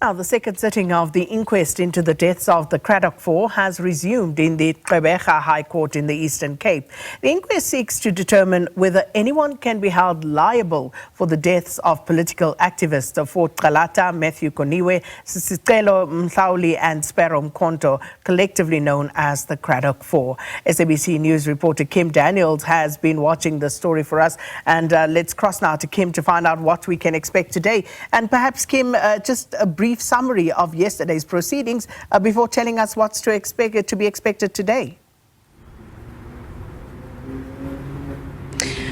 Now, the second sitting of the inquest into the deaths of the Cradock Four has resumed in the Gqeberha High Court in the Eastern Cape. The inquest seeks to determine whether anyone can be held liable for the deaths of political activists of Fort Calata, Goniwe, Sicelo, Mhlauli and Sparrow, Mkhonto, collectively known as the Cradock Four. SABC News reporter Kim Daniels has been watching the story for us, and let's cross now to Kim to find out what we can expect today. And perhaps, Kim, just a brief summary of yesterday's proceedings before telling us what's to be expected today.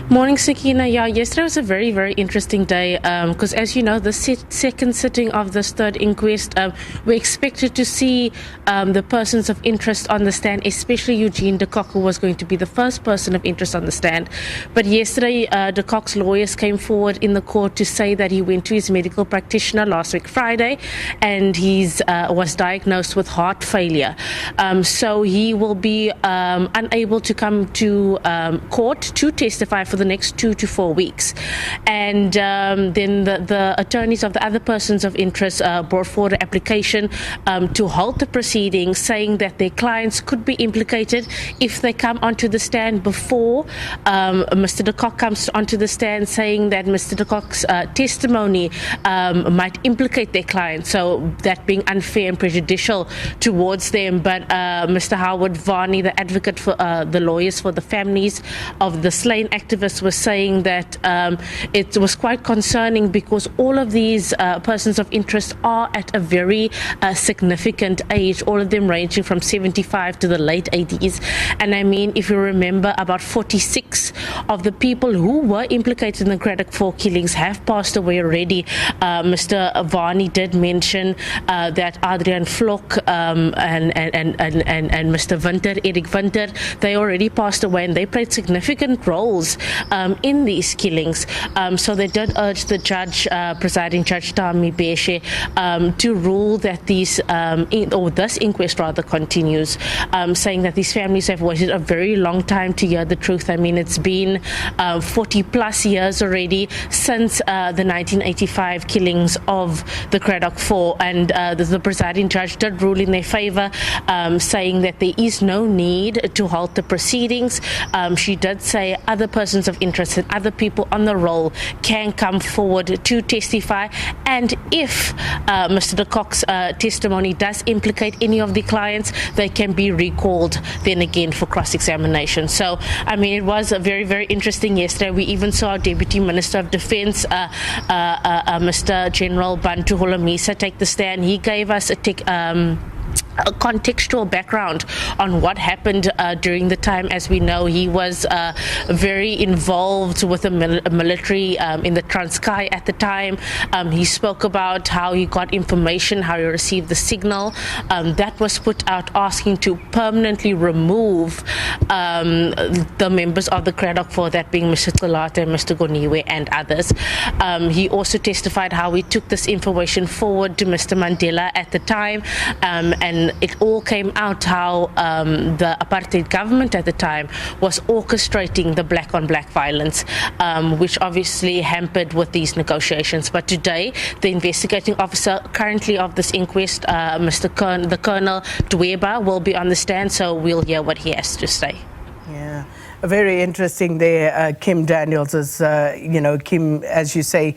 Morning, Sakina. Yeah, yesterday was a very, very interesting day because, as you know, the second sitting of this third inquest, we expected to see the persons of interest on the stand, especially Eugene de Kock, who was going to be the first person of interest on the stand. But yesterday, de Kock's lawyers came forward in the court to say that he went to his medical practitioner last week, Friday, and he was diagnosed with heart failure. So he will be unable to come to court to testify for the next 2 to 4 weeks. And then the attorneys of the other persons of interest brought forward an application to halt the proceedings, saying that their clients could be implicated if they come onto the stand before Mr. de Kock comes onto the stand, saying that Mr. de Kock's testimony might implicate their clients, so that being unfair and prejudicial towards them. But Mr. Howard Varney, the advocate for the lawyers for the families of the slain activists, was saying that it was quite concerning because all of these persons of interest are at a very significant age, all of them ranging from 75 to the late 80s. And I mean, if you remember, about 46 of the people who were implicated in the Cradock Four killings have passed away already. Mr. Varney did mention that Adrian Vlok and Mr. Eric Winter, they already passed away, and they played significant roles in these killings. So they did urge the judge, presiding judge Tami Beshe, to rule that this inquest rather continues, saying that these families have waited a very long time to hear the truth. I mean, it's been 40 plus years already since the 1985 killings of the Cradock Four, and the presiding judge did rule in their favor, saying that there is no need to halt the proceedings. She did say other persons of interest and other people on the roll can come forward to testify, and if Mr. de Kock's testimony does implicate any of the clients, they can be recalled then again for cross-examination. So, I mean, it was very, very interesting yesterday. We even saw our Deputy Minister of Defence, Mr. General Bantu Holomisa, take the stand. He gave us a contextual background on what happened during the time. As we know, he was very involved with the military in the Transkei at the time. He spoke about how he got information, how he received the signal that was put out asking to permanently remove the members of the Cradock Four, that being Mr. Calata, Mr. Goniwe and others. He also testified how he took this information forward to Mr. Mandela at the time, and it all came out how the apartheid government at the time was orchestrating the black-on-black violence, which obviously hampered with these negotiations. But today, the investigating officer currently of this inquest, the Colonel Gqeberha, will be on the stand, so we'll hear what he has to say. Yeah. Very interesting there, Kim Daniels, as Kim, as you say,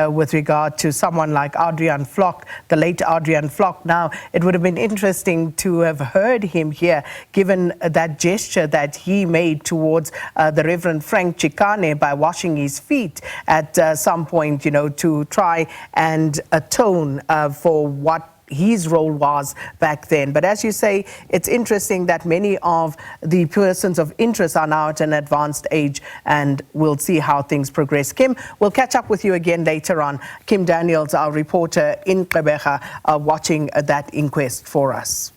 with regard to someone like Adrian Vlok, the late Adrian Vlok. Now, it would have been interesting to have heard him here, given that gesture that he made towards the Reverend Frank Chikane by washing his feet at some point, to try and atone for what his role was back then. But as you say, it's interesting that many of the persons of interest are now at an advanced age, and we'll see how things progress. Kim, we'll catch up with you again later on. Kim Daniels, our reporter in Gqeberha, watching that inquest for us.